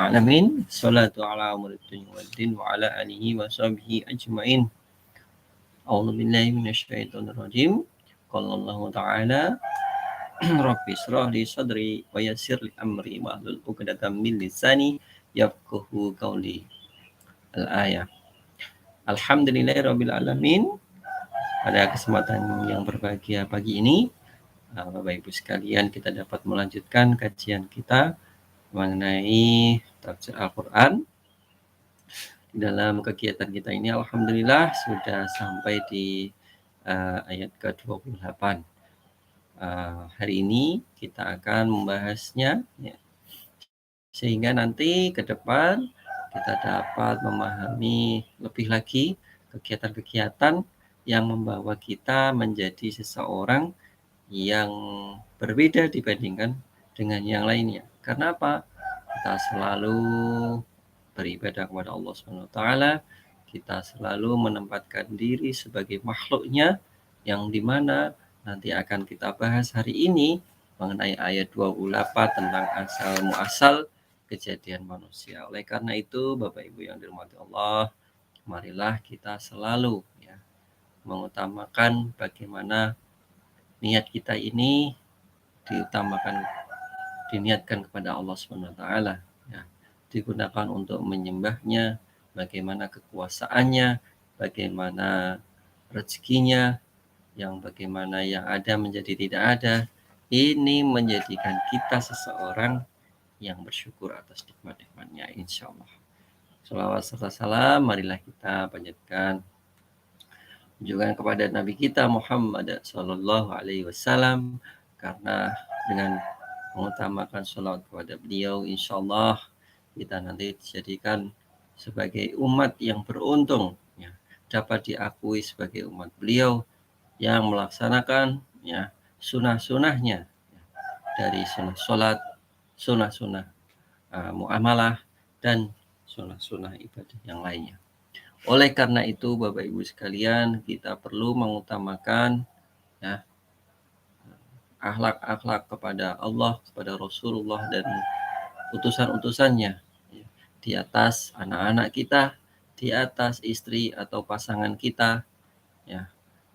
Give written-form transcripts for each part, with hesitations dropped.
alamin. Salatu ala muridin waddin wa ala alihi wa sahbihi ajma'in. A'udzu billahi minasyaitonir rajim. Qala Allah Ta'ala Rabbi shrah li sadri wa yassir li amri wa hlul 'uqdatam min lisani yafqahu qawli. Al-ayah. Alhamdulillahirabbil alamin. Pada kesempatan yang berbahagia pagi ini, Bapak Ibu sekalian, kita dapat melanjutkan kajian kita mengenai tafsir Al-Quran. Dalam kegiatan kita ini alhamdulillah sudah sampai di ayat ke-28. Hari ini kita akan membahasnya ya, sehingga nanti ke depan kita dapat memahami lebih lagi kegiatan-kegiatan yang membawa kita menjadi seseorang yang berbeda dibandingkan dengan yang lainnya. Karena apa? Kita selalu beribadah kepada Allah SWT, kita selalu menempatkan diri sebagai makhluknya, yang dimana nanti akan kita bahas hari ini mengenai ayat 28 tentang asal muasal kejadian manusia. Oleh karena itu, Bapak Ibu yang dirahmati Allah, marilah kita selalu ya, mengutamakan bagaimana niat kita ini diniatkan kepada Allah SWT ya, digunakan untuk menyembahnya, bagaimana kekuasaannya, bagaimana rezekinya, bagaimana yang ada menjadi tidak ada. Ini menjadikan kita seseorang yang bersyukur atas nikmat-nikmatnya, insya Allah. Shalawat serta salam marilah kita panjatkan juga kepada Nabi kita Muhammad Sallallahu Alaihi Wasallam, karena dengan mengutamakan sholawat kepada beliau, insya Allah kita nanti dijadikan sebagai umat yang beruntung ya, dapat diakui sebagai umat beliau yang melaksanakan ya sunnah-sunnahnya ya, dari sunnah sholat, sunnah-sunnah muamalah, dan sunnah-sunnah ibadah yang lainnya. Oleh karena itu, Bapak Ibu sekalian, kita perlu mengutamakan ya, akhlak-akhlak kepada Allah, kepada Rasulullah dan utusan-utusannya ya, di atas anak-anak kita, di atas istri atau pasangan kita ya,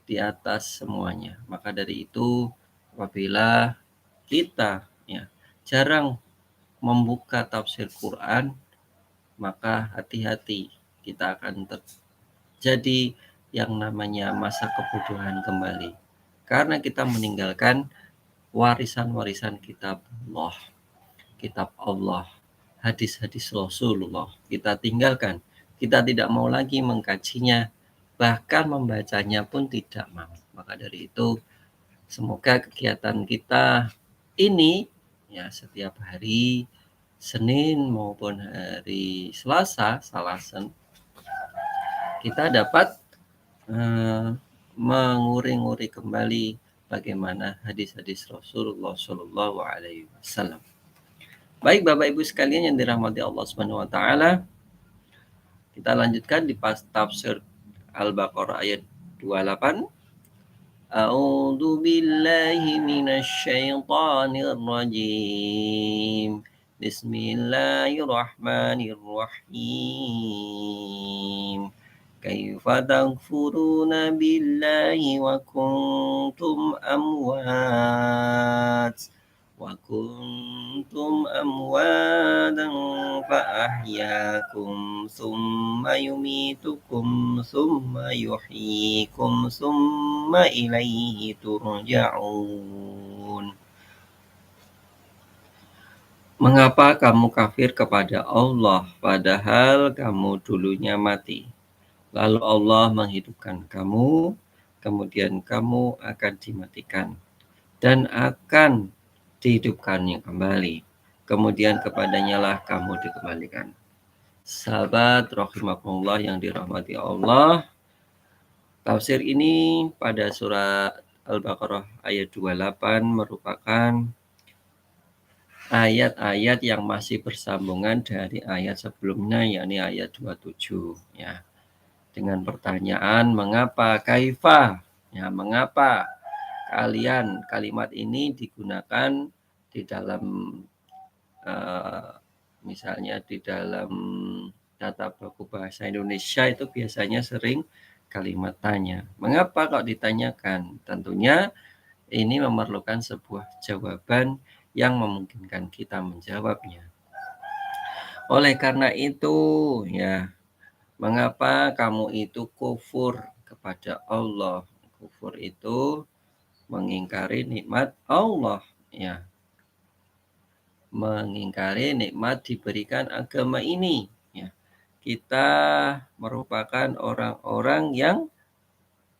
di atas semuanya. Maka dari itu, apabila kita ya jarang membuka tafsir Quran, maka hati-hati, kita akan terjadi yang namanya masa kebodohan kembali. Karena kita meninggalkan warisan-warisan kitab Allah, hadis-hadis Rasulullah. Kita tinggalkan, kita tidak mau lagi mengkajinya, bahkan membacanya pun tidak mau. Maka dari itu, semoga kegiatan kita ini ya setiap hari Senin maupun hari Selasa, Salasen, kita dapat menguring-uri kembali bagaimana hadis-hadis Rasulullah Shallallahu Alaihi Wasallam. Baik Bapak Ibu sekalian yang dirahmati Allah Subhanahu Wa Taala, kita lanjutkan di tafsir Al-Baqarah ayat 28. A'udzu billahi minasy syaithanir rajim. Bismillahirrahmanirrahim. Kaifa takfuruna billahi wa kuntum amwatan fa ahyaakum thumma yumitukum thumma yuhyikum thumma ilaihi turja'un. Mengapa kamu kafir kepada Allah padahal kamu dulunya mati? Lalu Allah menghidupkan kamu, kemudian kamu akan dimatikan dan akan dihidupkannya kembali. Kemudian kepadanya lah kamu dikembalikan. Sahabat rahimakumullah yang dirahmati Allah, tafsir ini pada surah Al-Baqarah ayat 28 merupakan ayat-ayat yang masih bersambungan dari ayat sebelumnya, yakni ayat 27 ya. Dengan pertanyaan mengapa, kaifa ya, mengapa kalimat ini digunakan di dalam misalnya di dalam tata baku bahasa Indonesia itu biasanya sering kalimat tanya. Mengapa kok ditanyakan? Tentunya ini memerlukan sebuah jawaban yang memungkinkan kita menjawabnya. Oleh karena itu, ya, mengapa kamu itu kufur kepada Allah? Kufur itu mengingkari nikmat Allah, ya. Mengingkari nikmat diberikan agama ini, ya. Kita merupakan orang-orang yang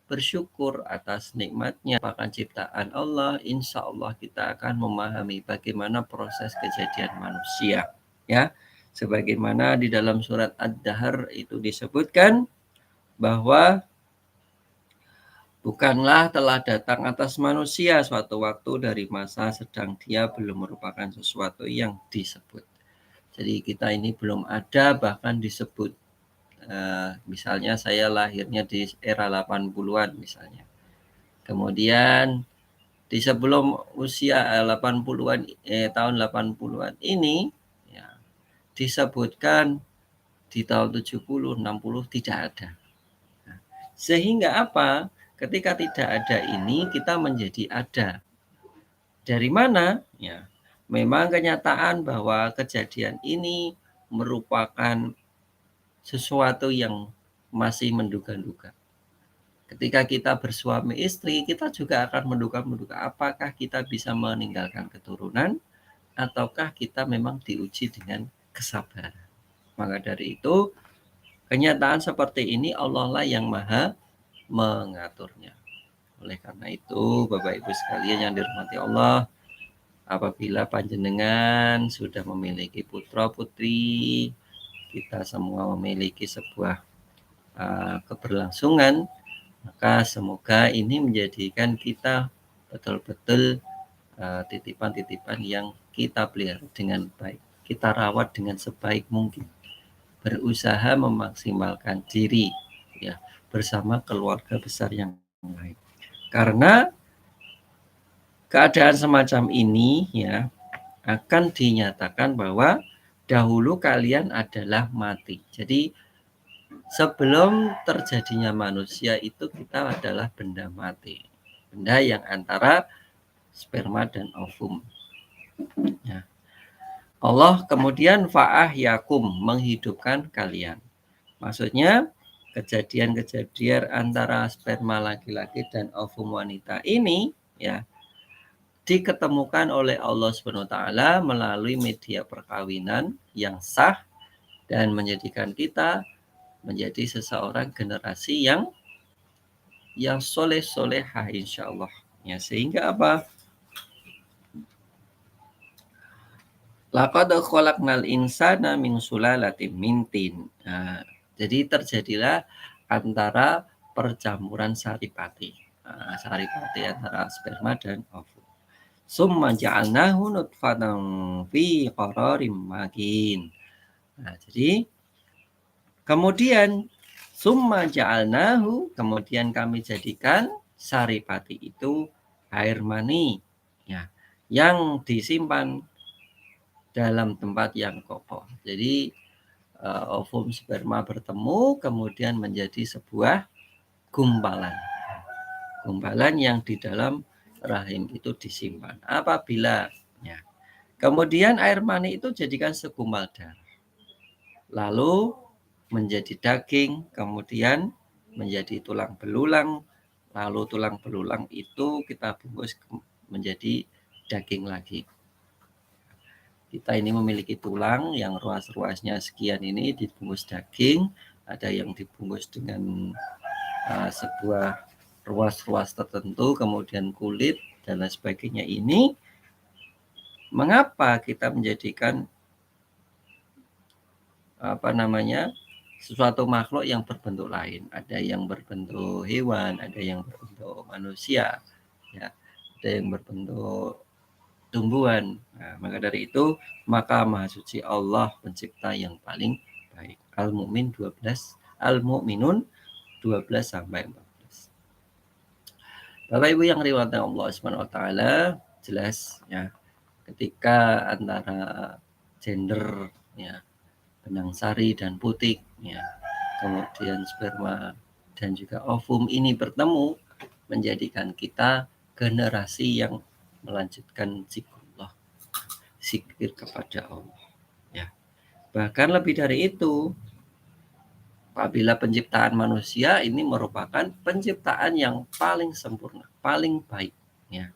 bersyukur atas nikmatnya, merupakan ciptaan Allah. Insya Allah kita akan memahami bagaimana proses kejadian manusia, ya. Sebagaimana di dalam surat Ad-Dahr itu disebutkan bahwa bukanlah telah datang atas manusia suatu waktu dari masa sedang dia belum merupakan sesuatu yang disebut. Jadi kita ini belum ada bahkan disebut. Misalnya saya lahirnya di era 80-an misalnya. Kemudian di sebelum usia 80-an tahun 80-an ini ya, disebutkan di tahun 70, 60 tidak ada. Nah, sehingga apa? Ketika tidak ada ini kita menjadi ada. Dari mana? Ya, memang kenyataan bahwa kejadian ini merupakan sesuatu yang masih menduga-duga. Ketika kita bersuami istri, kita juga akan menduga-duga apakah kita bisa meninggalkan keturunan ataukah kita memang diuji dengan kesabaran. Maka dari itu, kenyataan seperti ini Allah lah yang maha mengaturnya. Oleh karena itu, Bapak Ibu sekalian yang dirahmati Allah, apabila panjenengan sudah memiliki putra putri, kita semua memiliki sebuah keberlangsungan, maka semoga ini menjadikan kita betul-betul titipan-titipan yang kita pelihara dengan baik, kita rawat dengan sebaik mungkin, berusaha memaksimalkan diri ya bersama keluarga besar yang lain. Karena keadaan semacam ini ya akan dinyatakan bahwa dahulu kalian adalah mati. Jadi sebelum terjadinya manusia itu kita adalah benda mati. Benda yang antara sperma dan ovum. Ya. Allah kemudian fa'ahyakum menghidupkan kalian. Maksudnya kejadian-kejadian antara sperma laki-laki dan ovum wanita ini ya diketemukan oleh Allah SWT melalui media perkawinan yang sah dan menjadikan kita menjadi seseorang generasi yang soleh-solehah insya Allah. Ya, sehingga apa? Laqad khalaqnal insana min sulalatin min tin. Nah, jadi terjadilah antara percampuran saripati. Saripati antara sperma dan ovum. Summa ja'alnahu nutfatan fi qararim makin. Nah, jadi kemudian summa ja'alnahu, kemudian kami jadikan saripati itu air mani ya, yang disimpan dalam tempat yang kokoh. Jadi ovum sperma bertemu kemudian menjadi sebuah gumpalan. Gumpalan yang di dalam rahim itu disimpan. Apabila ya, kemudian air mani itu jadikan segumpal darah. Lalu menjadi daging, kemudian menjadi tulang belulang, lalu tulang belulang itu kita bungkus menjadi daging lagi. Kita ini memiliki tulang yang ruas-ruasnya sekian ini dibungkus daging, ada yang dibungkus dengan sebuah ruas-ruas tertentu, kemudian kulit dan lain sebagainya. Ini mengapa kita menjadikan sesuatu makhluk yang berbentuk lain, ada yang berbentuk hewan, ada yang berbentuk manusia, ya, ada yang berbentuk tumbuhan. Nah, maka dari itu, maka Maha Suci Allah pencipta yang paling baik. Al-Mu'min 12, Al-Mu'minun 12 sampai 14. Bapak Ibu yang riwayatkan Allah Subhanahu wa taala, jelas ya, ketika antara gender ya, benang sari dan putik, ya, kemudian sperma dan juga ovum ini bertemu menjadikan kita generasi yang melanjutkan zikrullah, zikir kepada Allah. Ya. Bahkan lebih dari itu, apabila penciptaan manusia ini merupakan penciptaan yang paling sempurna, paling baik. Ya.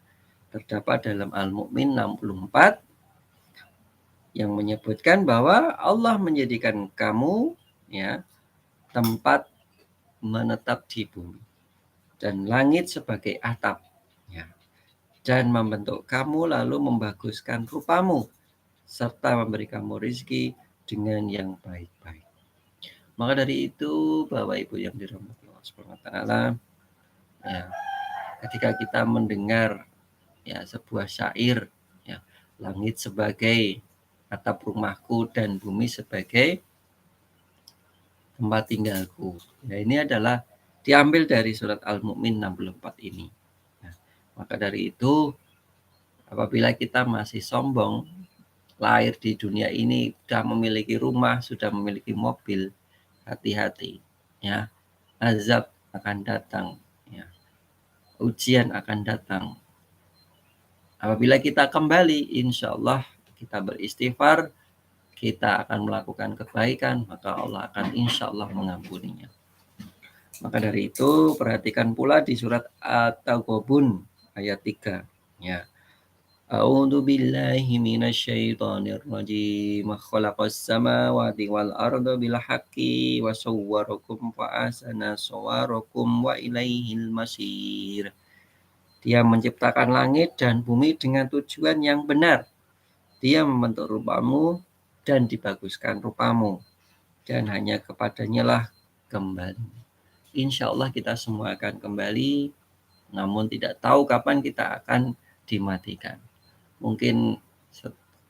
Terdapat dalam Al-Mu'min 64 yang menyebutkan bahwa Allah menjadikan kamu, ya, tempat menetap di bumi dan langit sebagai atap, ya, dan membentuk kamu lalu membaguskan rupamu serta memberi kamu rezeki dengan yang baik-baik. Maka dari itu, Bapak Ibu yang dirahmati Allah Subhanahu wa taala, ya, ketika kita mendengar, ya, sebuah syair, ya, langit sebagai atap rumahku dan bumi sebagai tempat tinggalku. Ya, ini adalah diambil dari surat Al-Mu'min 64 ini. Nah, maka dari itu, apabila kita masih sombong, lahir di dunia ini, sudah memiliki rumah, sudah memiliki mobil, hati-hati. Ya, azab akan datang. Ya, ujian akan datang. Apabila kita kembali, insya Allah kita beristighfar, kita akan melakukan kebaikan, maka Allah akan insya Allah mengampuninya. Maka dari itu, perhatikan pula di surat At-Taghabun ayat 3. Ya. A'udzu billahi minasyaitonir rajim. Khalaqas samawati wal arda bil haqqi wa sawwarakum fa ahsana sawwarakum wa ilaihil masir. Dia menciptakan langit dan bumi dengan tujuan yang benar. Dia membentuk rupamu dan dibaguskan rupamu. Dan hanya kepadanya lah kembali. Insya Allah kita semua akan kembali, namun tidak tahu kapan kita akan dimatikan. Mungkin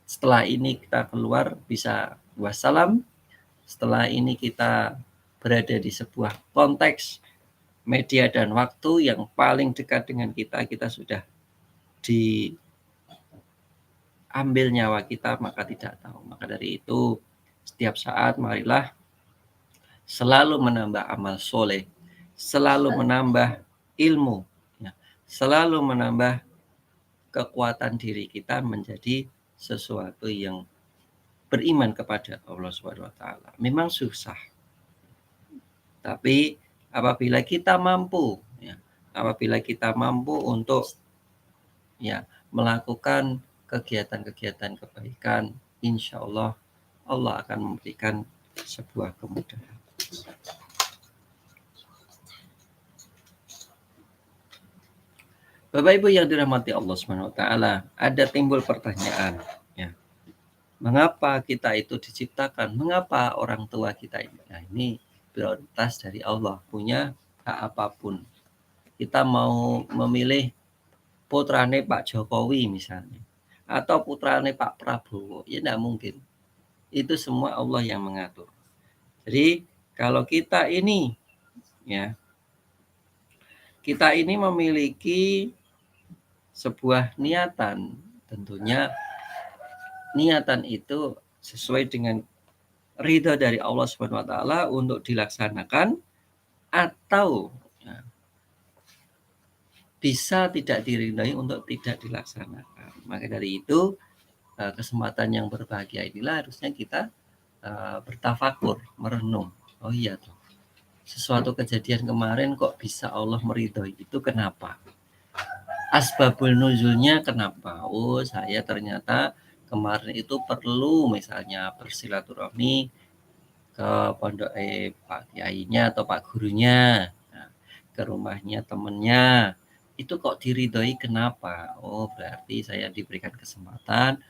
setelah ini kita keluar bisa wassalam, setelah ini kita berada di sebuah konteks media dan waktu yang paling dekat dengan kita, kita sudah diambil nyawa kita, maka tidak tahu. Maka dari itu, setiap saat marilah selalu menambah amal soleh, selalu menambah ilmu, ya, selalu menambah kekuatan diri kita menjadi sesuatu yang beriman kepada Allah Subhanahu wa taala. Memang susah. Tapi apabila kita mampu, ya, apabila kita mampu untuk, ya, melakukan kegiatan-kegiatan kebaikan, insya Allah Allah akan memberikan sebuah kemudahan. Bapak Ibu yang dirahmati Allah Subhanahu wa taala, ada timbul pertanyaan, ya. Mengapa kita itu diciptakan? Mengapa orang tua kita ini? Nah, ini prioritas dari Allah, punya hak apapun. Kita mau memilih putrane Pak Jokowi misalnya, atau putrane Pak Prabowo, ya tidak mungkin. Itu semua Allah yang mengatur. Jadi kalau kita ini, ya, kita ini memiliki sebuah niatan, tentunya niatan itu sesuai dengan ridha dari Allah Subhanahu wa taala untuk dilaksanakan, atau, ya, bisa tidak diridhai untuk tidak dilaksanakan. Maka dari itu, kesempatan yang berbahagia inilah harusnya kita bertafakur, merenung. Oh iya tuh, sesuatu kejadian kemarin kok bisa Allah meridhoi, itu kenapa? Asbabul nuzulnya kenapa? Oh, saya ternyata kemarin itu perlu misalnya bersilaturahmi ke pondok Pak Kiainya atau Pak gurunya, nah, ke rumahnya temennya. Itu kok diridhoi kenapa? Oh, berarti saya diberikan kesempatan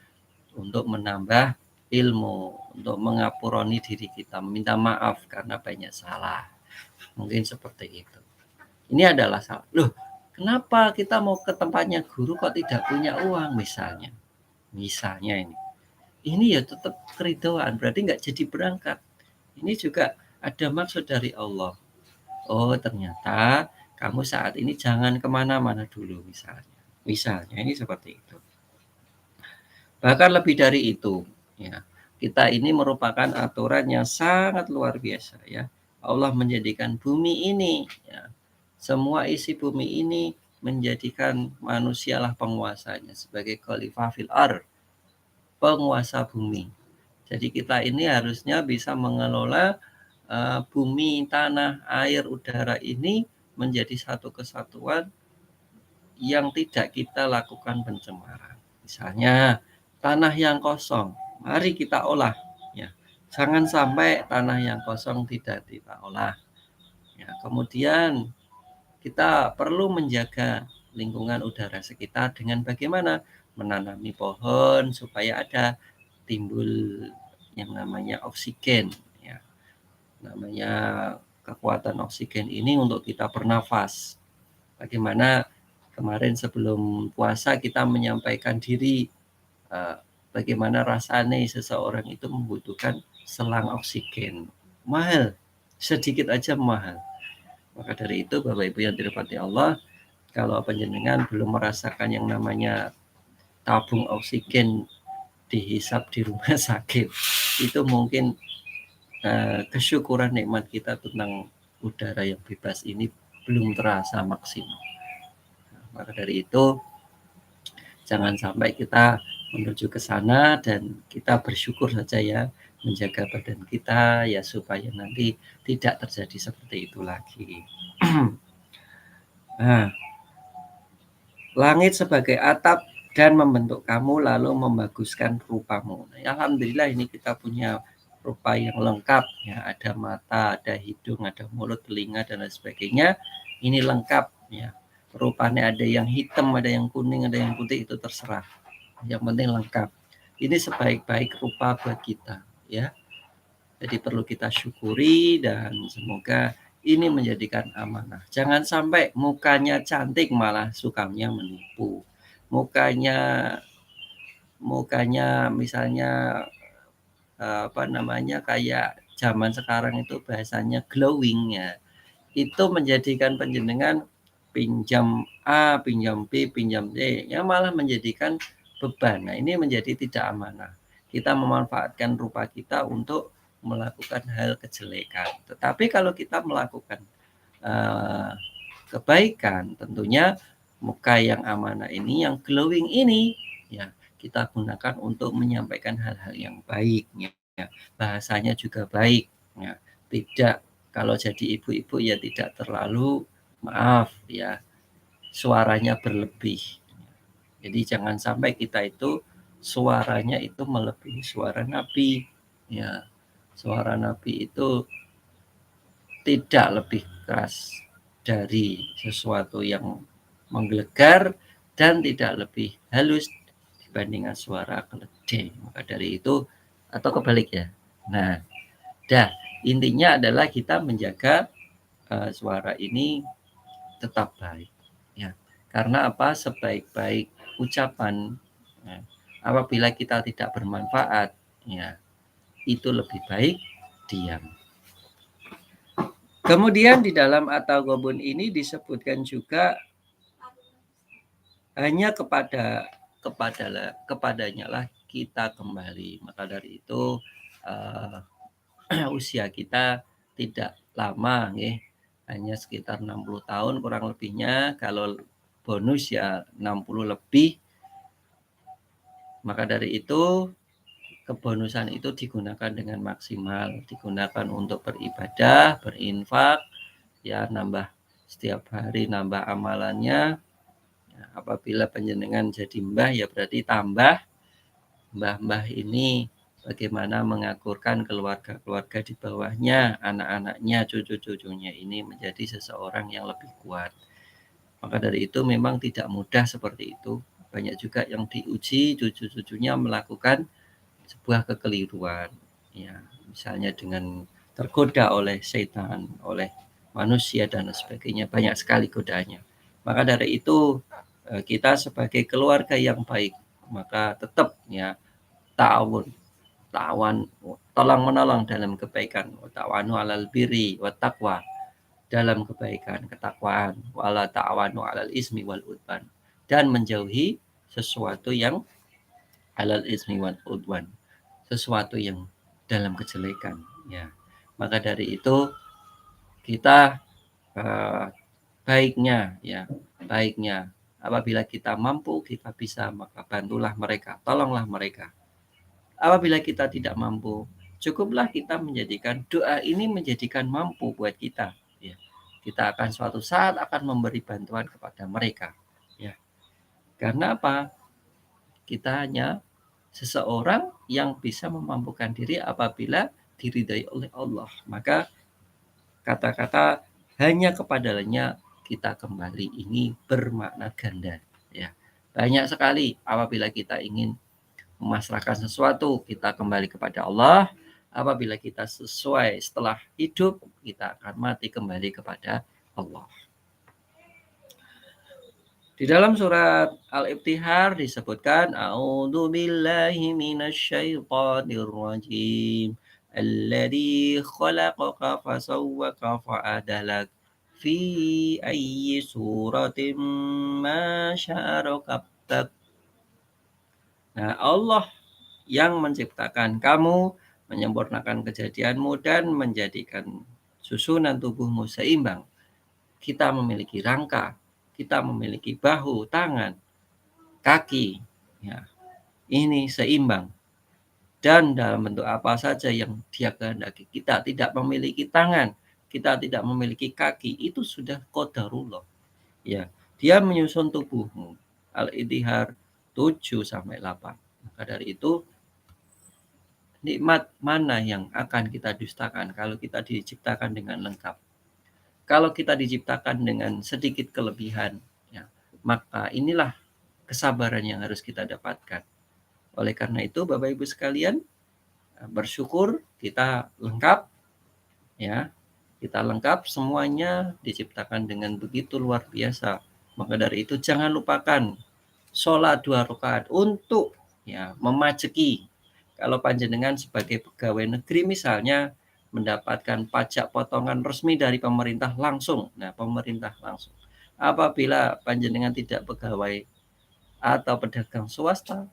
untuk menambah ilmu, untuk mengapuroni diri kita, minta maaf karena banyak salah. Mungkin seperti itu. Ini adalah salah. Loh, kenapa kita mau ke tempatnya guru kok tidak punya uang misalnya? Misalnya ini. Ini ya tetap keridhaan, berarti nggak jadi berangkat. Ini juga ada maksud dari Allah. Oh, ternyata kamu saat ini jangan kemana-mana dulu misalnya. Misalnya ini seperti itu. Bahkan lebih dari itu, ya. Kita ini merupakan aturan yang sangat luar biasa ya. Allah menjadikan bumi ini ya, semua isi bumi ini menjadikan manusialah penguasanya sebagai khalifah fil ardh, penguasa bumi. Jadi kita ini harusnya bisa mengelola bumi, tanah, air, udara ini menjadi satu kesatuan yang tidak kita lakukan pencemaran. Misalnya tanah yang kosong, mari kita olah ya. Jangan sampai tanah yang kosong tidak kita olah. Ya, kemudian kita perlu menjaga lingkungan udara sekitar dengan bagaimana? Menanami pohon supaya ada timbul yang namanya oksigen ya. Namanya kekuatan oksigen ini untuk kita bernafas. Bagaimana kemarin sebelum puasa kita menyampaikan diri bagaimana rasanya seseorang itu membutuhkan selang oksigen. Mahal, sedikit aja mahal. Maka dari itu Bapak Ibu yang dirahmati Allah, kalau panjenengan belum merasakan yang namanya tabung oksigen dihisap di rumah sakit, itu mungkin kesyukuran nikmat kita tentang udara yang bebas ini belum terasa maksimal. Maka dari itu jangan sampai kita menuju ke sana dan kita bersyukur saja ya, menjaga badan kita ya supaya nanti tidak terjadi seperti itu lagi. Nah, langit sebagai atap dan membentuk kamu lalu membaguskan rupamu. Nah, alhamdulillah ini kita punya rupa yang lengkap ya, ada mata, ada hidung, ada mulut, telinga dan lain sebagainya. Ini lengkap ya. Rupanya ada yang hitam, ada yang kuning, ada yang putih, itu terserah. Yang penting lengkap. Ini sebaik-baik rupa buat kita ya. Jadi perlu kita syukuri dan semoga ini menjadikan amanah. Jangan sampai mukanya cantik malah sukanya menipu. Mukanya misalnya apa namanya kayak zaman sekarang itu bahasanya glowing ya. Itu menjadikan panjenengan pinjam A, pinjam B, pinjam C, yang malah menjadikan beban. Nah, ini menjadi tidak amanah. Kita memanfaatkan rupa kita untuk melakukan hal kejelekan. Tetapi kalau kita melakukan kebaikan, tentunya muka yang amanah ini, yang glowing ini, ya kita gunakan untuk menyampaikan hal-hal yang baik. Ya. Bahasanya juga baik. Ya. Tidak kalau jadi ibu-ibu ya tidak terlalu maaf ya suaranya berlebih. Jadi jangan sampai kita itu suaranya itu melebihi suara Nabi. Ya, suara Nabi itu tidak lebih keras dari sesuatu yang menggelegar dan tidak lebih halus dibandingkan suara keledai. Maka dari itu atau kebalik ya. Nah, intinya adalah kita menjaga suara ini tetap baik ya. Karena apa? Sebaik-baik ucapan ya, apabila kita tidak bermanfaat ya, itu lebih baik diam. Kemudian di dalam at-taghabun ini disebutkan juga hanya kepadanya lah kita kembali. Maka dari itu usia kita tidak lama ya. Hanya sekitar 60 tahun kurang lebihnya, kalau bonus ya 60 lebih. Maka dari itu kebonusan itu digunakan dengan maksimal, digunakan untuk beribadah, berinfak, ya nambah setiap hari nambah amalannya. Ya, apabila panjenengan jadi mbah ya berarti tambah. Mbah-mbah ini bagaimana mengakurkan keluarga-keluarga di bawahnya, anak-anaknya, cucu-cucunya ini menjadi seseorang yang lebih kuat. Maka dari itu memang tidak mudah seperti itu. Banyak juga yang diuji cucu-cucunya melakukan sebuah kekeliruan. Ya, misalnya dengan tergoda oleh setan, oleh manusia dan sebagainya. Banyak sekali godaannya. Maka dari itu kita sebagai keluarga yang baik, maka tetap ya ta'awun, tolong menolong dalam kebaikan, ta'awanu 'alal birri wat taqwa, dalam kebaikan, ketakwaan, wala ta'awanu 'alal ismi wal udwan, dan menjauhi sesuatu yang 'alal ismi wal udwan, sesuatu yang dalam kejelekan, ya. Maka dari itu kita, eee, baiknya apabila kita mampu, kita bisa, maka bantulah mereka, tolonglah mereka. Apabila kita tidak mampu, cukuplah kita menjadikan doa ini menjadikan mampu buat kita, ya. Kita akan suatu saat akan memberi bantuan kepada mereka, ya. Karena apa? Kita hanya seseorang yang bisa memampukan diri apabila diridhai oleh Allah. Maka kata-kata hanya kepadanya kita kembali ini bermakna ganda, ya. Banyak sekali apabila kita ingin memasrahkan sesuatu, kita kembali kepada Allah. Apabila kita sesuai setelah hidup, kita akan mati kembali kepada Allah. Di dalam surat Al-Ibtihar disebutkan A'udzu billahi minasyaitonir rajim. Alladzi khalaqaka fasawwaka fa'adalak fi ayyi suratin ma syaa rakabtak. Nah, Allah yang menciptakan kamu, menyempurnakan kejadianmu dan menjadikan susunan tubuhmu seimbang. Kita memiliki rangka, kita memiliki bahu, tangan, kaki, ya. Ini seimbang. Dan dalam bentuk apa saja yang Dia kehendaki. Kita tidak memiliki tangan, kita tidak memiliki kaki, itu sudah qadarullah. Ya, Dia menyusun tubuhmu. Al-Ittihar 7 sampai 8. Maka dari itu nikmat mana yang akan kita dustakan kalau kita diciptakan dengan lengkap? Kalau kita diciptakan dengan sedikit kelebihan, ya, maka inilah kesabaran yang harus kita dapatkan. Oleh karena itu, Bapak Ibu sekalian, bersyukur kita lengkap, ya, kita lengkap semuanya diciptakan dengan begitu luar biasa. Maka dari itu jangan lupakan sholat 2 rakaat untuk, ya, memajeki. Kalau panjenengan sebagai pegawai negeri misalnya mendapatkan pajak potongan resmi dari pemerintah langsung. Nah, pemerintah langsung. Apabila panjenengan tidak pegawai atau pedagang swasta,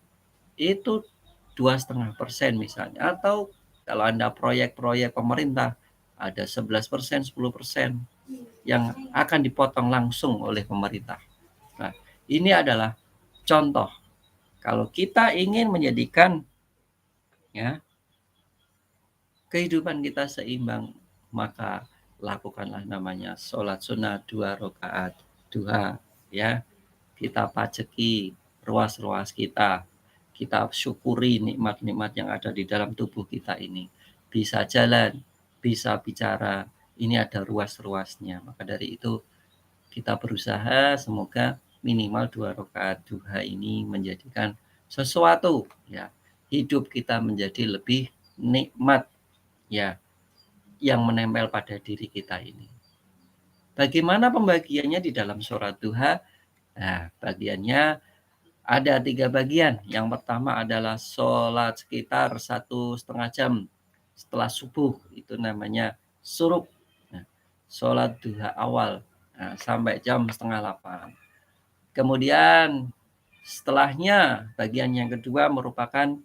itu 2,5% misalnya. Atau kalau Anda proyek-proyek pemerintah, ada 11%, 10% yang akan dipotong langsung oleh pemerintah. Nah, ini adalah contoh. Kalau kita ingin menjadikan, ya, kehidupan kita seimbang, maka lakukanlah namanya sholat sunnah 2 rakaat duha, ya. Kita pajeki ruas-ruas kita, kita syukuri nikmat-nikmat yang ada di dalam tubuh kita ini. Bisa jalan, bisa bicara, ini ada ruas-ruasnya. Maka dari itu kita berusaha semoga minimal 2 rakaat duha ini menjadikan sesuatu, ya, hidup kita menjadi lebih nikmat, ya, yang menempel pada diri kita ini. Bagaimana pembagiannya di dalam surat duha? Nah, bagiannya ada 3 bagian. Yang pertama adalah sholat sekitar 1,5 jam setelah subuh, itu namanya syuruk. Nah, sholat duha awal, nah, sampai jam 7:30. Kemudian setelahnya bagian yang kedua merupakan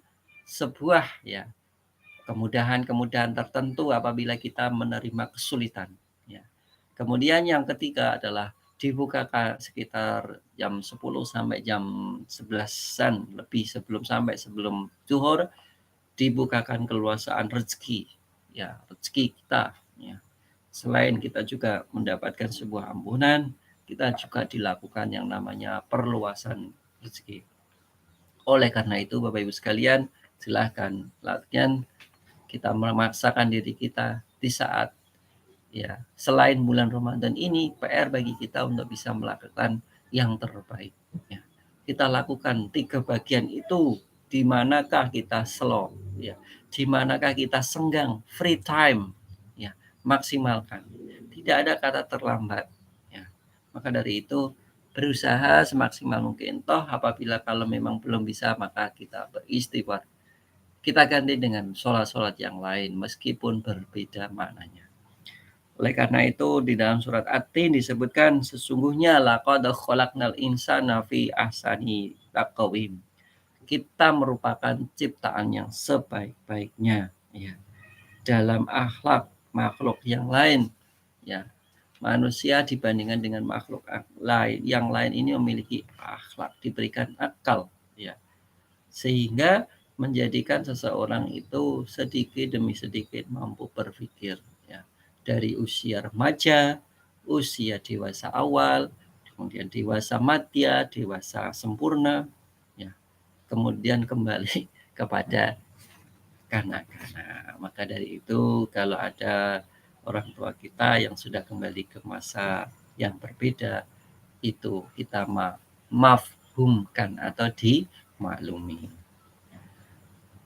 sebuah, ya, kemudahan-kemudahan tertentu apabila kita menerima kesulitan, ya. Kemudian yang ketiga adalah dibuka sekitar jam 10 sampai jam 11-an lebih sebelum zuhur, dibukakan keluasaan rezeki, ya, rezeki kita, ya. Selain kita juga mendapatkan sebuah ampunan, kita juga dilakukan yang namanya perluasan rezeki. Oleh karena itu, Bapak Ibu sekalian, silahkan latihan kita memaksakan diri kita di saat, ya, selain bulan Ramadan ini, PR bagi kita untuk bisa melakukan yang terbaik, ya. Kita lakukan 3 bagian itu, di manakah kita slow, ya, di manakah kita senggang, free time, ya, maksimalkan. Tidak ada kata terlambat, ya. Maka dari itu berusaha semaksimal mungkin. Toh apabila kalau memang belum bisa, maka kita beristighfar. Kita ganti dengan sholat-sholat yang lain meskipun berbeda maknanya. Oleh karena itu di dalam surat At-Tin disebutkan sesungguhnya laqad khalaqnal insana fi ahsani taqwim. kita merupakan ciptaan yang sebaik-baiknya, ya. Dalam akhlak makhluk yang lain, ya. Manusia dibandingkan dengan makhluk lain yang lain ini memiliki akhlak, diberikan akal, ya. Sehingga menjadikan seseorang itu sedikit demi sedikit mampu berpikir, ya. Dari usia remaja, usia dewasa awal, kemudian dewasa madya, dewasa sempurna, ya. Kemudian kembali kepada kanak-kanak. Maka dari itu kalau ada orang tua kita yang sudah kembali ke masa yang berbeda, itu kita mafhumkan atau dimaklumi.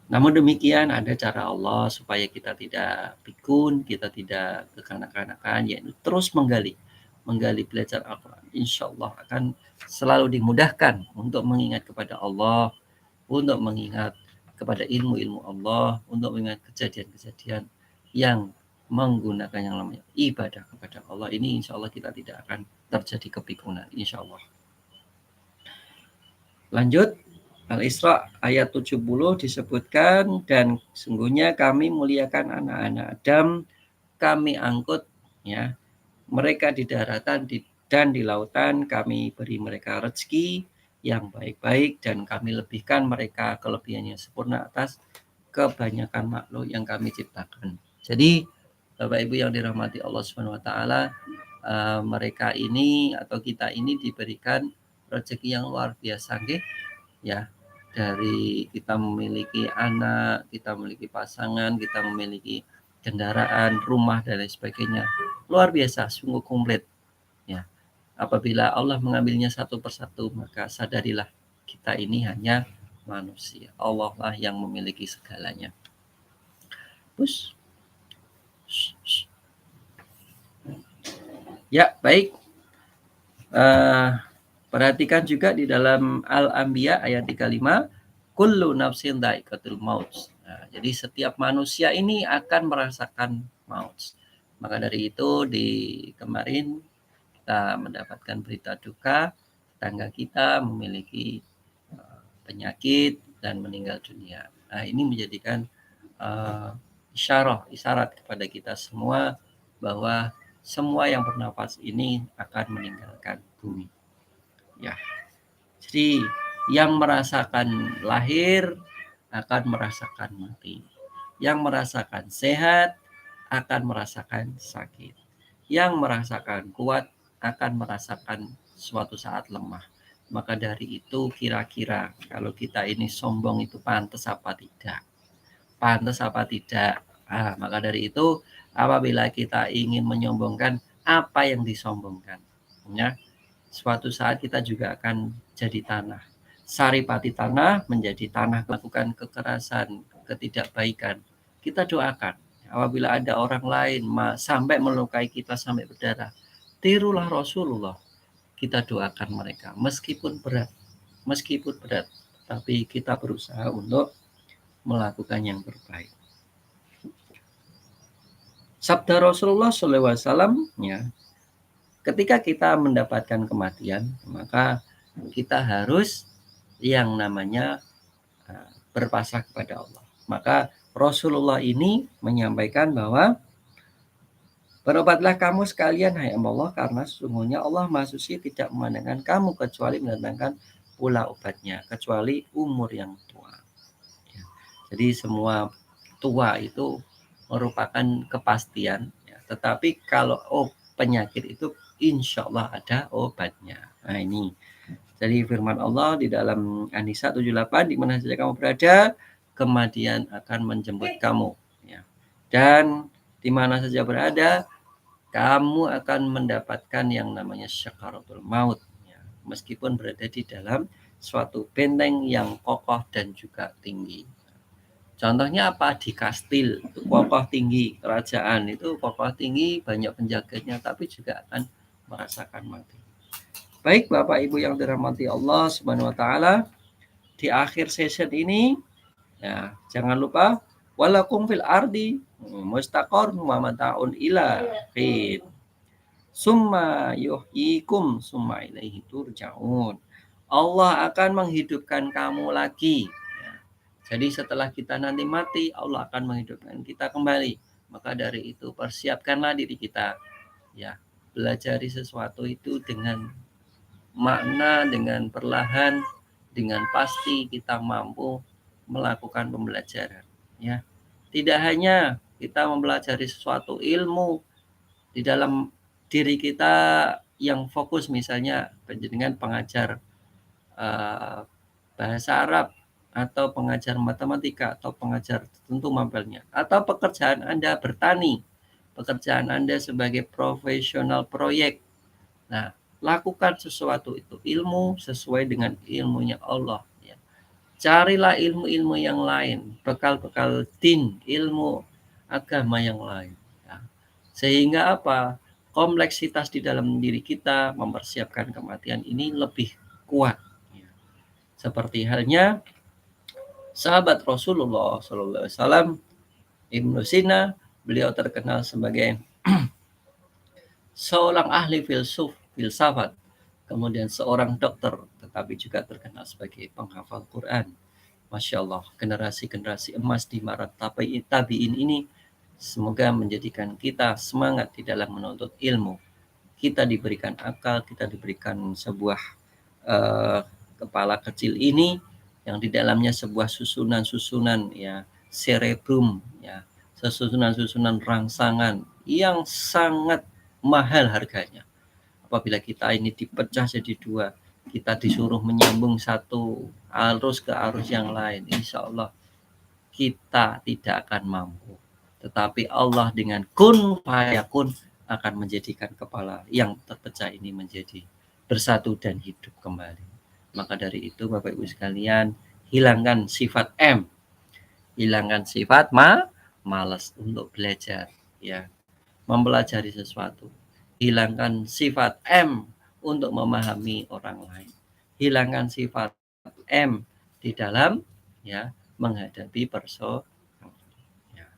Namun demikian ada cara Allah supaya kita tidak pikun, kita tidak kekanak-kanakan, yaitu terus menggali belajar Al-Quran. Insya Allah akan selalu dimudahkan untuk mengingat kepada Allah, untuk mengingat kepada ilmu-ilmu Allah, untuk mengingat kejadian-kejadian yang menggunakan yang namanya ibadah kepada Allah. Ini insya Allah kita tidak akan terjadi kepikunan, insya Allah. Lanjut, Al-Isra ayat 70 disebutkan, dan sungguhnya kami muliakan anak-anak Adam, kami angkut, ya, mereka di daratan dan di lautan, kami beri mereka rezeki yang baik-baik, dan kami lebihkan mereka kelebihan yang sempurna atas kebanyakan makhluk yang kami ciptakan. Jadi Bapak Ibu yang dirahmati Allah Subhanahu wa taala, mereka ini atau kita ini diberikan rezeki yang luar biasa, nggih, ya. Dari kita memiliki anak, kita memiliki pasangan, kita memiliki kendaraan, rumah dan lain sebagainya. Luar biasa, sungguh komplit, ya. Apabila Allah mengambilnya satu persatu, maka sadarilah kita ini hanya manusia. Allah lah yang memiliki segalanya. Push. Ya, baik. Perhatikan juga di dalam Al-Anbiya ayat 35, kullu nafsin dha'iqatul maut. Nah, jadi setiap manusia ini akan merasakan maut. Maka dari itu di kemarin kita mendapatkan berita duka, tetangga kita memiliki penyakit dan meninggal dunia. Nah, ini menjadikan isyarat kepada kita semua bahwa semua yang bernafas ini akan meninggalkan bumi. Ya, jadi yang merasakan lahir akan merasakan mati. Yang merasakan sehat akan merasakan sakit. Yang merasakan kuat akan merasakan suatu saat lemah. Maka dari itu kira-kira kalau kita ini sombong itu pantas apa tidak? Pantas apa tidak? Maka dari itu apabila kita ingin menyombongkan, apa yang disombongkan? Ya, suatu saat kita juga akan jadi tanah. Saripati tanah menjadi tanah, melakukan kekerasan, ketidakbaikan. Kita doakan. Apabila ada orang lain sampai melukai kita sampai berdarah, tirulah Rasulullah. Kita doakan mereka, meskipun berat, tapi kita berusaha untuk melakukan yang terbaik. Sabda Rasulullah SAW, ya, ketika kita mendapatkan kematian, maka kita harus yang namanya berpasrah kepada Allah. Maka Rasulullah ini menyampaikan bahwa berobatlah kamu sekalian, hai Allah, karena sesungguhnya Allah Maha Suci tidak memandangkan kamu kecuali mendatangkan pula obatnya, kecuali umur yang tua. Ya. Jadi semua tua itu merupakan kepastian, ya. Tetapi kalau penyakit itu insya Allah ada obatnya. Nah ini, jadi firman Allah di dalam An-Nisa 78, di mana saja kamu berada, kematian akan menjemput kamu. Ya. Dan di mana saja berada, kamu akan mendapatkan yang namanya syakaratul maut. Ya. Meskipun berada di dalam suatu benteng yang kokoh dan juga tinggi. Contohnya apa? Di kastil, itu kokoh tinggi, kerajaan itu kokoh tinggi, banyak penjaganya, tapi juga akan merasakan mati. Baik Bapak Ibu yang dirahmati Allah Subhanahu wa taala, di akhir session ini, ya, jangan lupa walakum fil ardi mustaqarrun wa mata'un ila hin. Summa yuhyikum summa ilaihi turja'un. Allah akan menghidupkan kamu lagi. Ya. Jadi setelah kita nanti mati, Allah akan menghidupkan kita kembali. Maka dari itu persiapkanlah diri kita. Ya, belajari sesuatu itu dengan makna, dengan perlahan, dengan pasti kita mampu melakukan pembelajaran. Ya, tidak hanya kita mempelajari sesuatu ilmu di dalam diri kita yang fokus, misalnya dengan pengajar bahasa Arab atau pengajar matematika atau pengajar tertentu mapelnya, atau pekerjaan Anda bertani, pekerjaan Anda sebagai profesional proyek. Nah, lakukan sesuatu itu ilmu sesuai dengan ilmunya Allah. Ya. Carilah ilmu-ilmu yang lain, bekal-bekal din, ilmu agama yang lain. Ya. Sehingga apa? Kompleksitas di dalam diri kita mempersiapkan kematian ini lebih kuat. Ya. Seperti halnya sahabat Rasulullah SAW, Ibnu Sina, beliau terkenal sebagai seorang ahli filsafat, kemudian seorang dokter, tetapi juga terkenal sebagai penghafal Quran. Masya Allah, generasi-generasi emas di masa tabi'in ini semoga menjadikan kita semangat di dalam menuntut ilmu. Kita diberikan akal, kita diberikan sebuah kepala kecil ini yang di dalamnya sebuah susunan-susunan ya cerebrum, ya susunan-susunan rangsangan yang sangat mahal harganya. Apabila kita ini dipecah jadi dua, kita disuruh menyambung satu arus ke arus yang lain, insya Allah kita tidak akan mampu. Tetapi Allah dengan kun fayakun akan menjadikan kepala yang terpecah ini menjadi bersatu dan hidup kembali. Maka dari itu Bapak Ibu sekalian, hilangkan sifat M, hilangkan sifat malas untuk belajar, ya, mempelajari sesuatu. Hilangkan sifat M untuk memahami orang lain. Hilangkan sifat M di dalam ya menghadapi persoalan. Ya,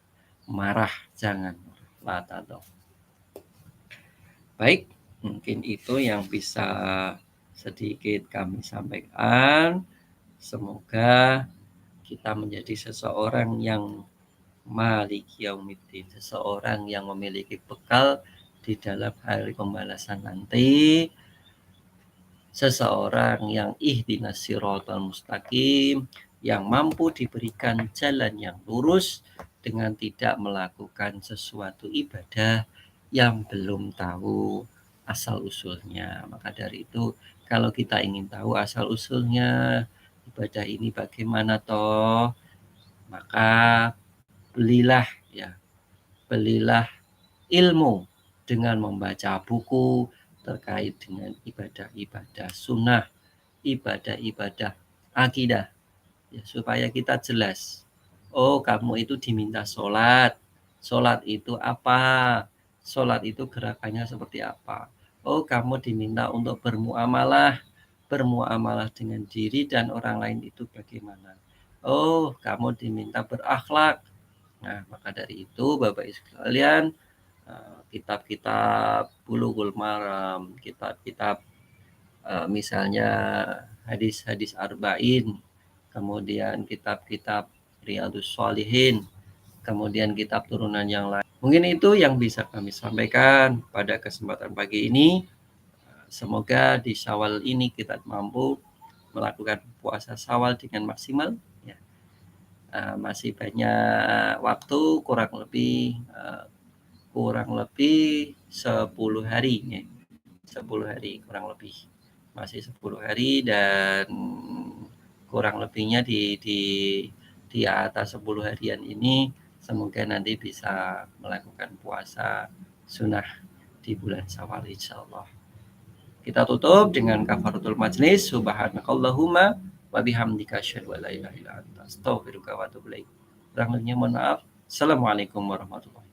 marah jangan latado. Baik, mungkin itu yang bisa sedikit kami sampaikan. Semoga kita menjadi seseorang yang maliki yaumiddin, seseorang yang memiliki bekal di dalam hari pembalasan nanti, seseorang yang ihdinas siratal mustaqim, yang mampu diberikan jalan yang lurus dengan tidak melakukan sesuatu ibadah yang belum tahu asal usulnya. Maka dari itu, kalau kita ingin tahu asal usulnya ibadah ini bagaimana toh, maka belilah ilmu dengan membaca buku terkait dengan ibadah-ibadah sunnah, ibadah-ibadah akidah, ya, supaya kita jelas. Oh, kamu itu diminta sholat. Sholat itu apa? Sholat itu gerakannya seperti apa? Oh, kamu diminta untuk bermuamalah. Bermuamalah dengan diri dan orang lain itu bagaimana? Oh, kamu diminta berakhlak. Nah, maka dari itu Bapak Ibu sekalian, kitab-kitab Bulughul Maram, kitab-kitab misalnya hadis-hadis arba'in, kemudian kitab-kitab Riyadhus Shalihin, kemudian kitab turunan yang lain. Mungkin itu yang bisa kami sampaikan pada kesempatan pagi ini. Semoga di Syawal ini kita mampu melakukan puasa Syawal dengan maksimal. Ya. Masih banyak waktu, kurang lebih 10 hari, ya. 10 hari kurang lebih, masih 10 hari, dan kurang lebihnya di atas 10 harian ini semoga nanti bisa melakukan puasa sunnah di bulan Syawal insyaallah. Kita tutup dengan kafaratul majlis. Subhanakallahumma wa bihamdika asyhadu an la ilaha illa anta astaghfiruka wa atubu ilaik. Kurang lebihnya mohon maaf. Assalamualaikum warahmatullahi wabarakatuh.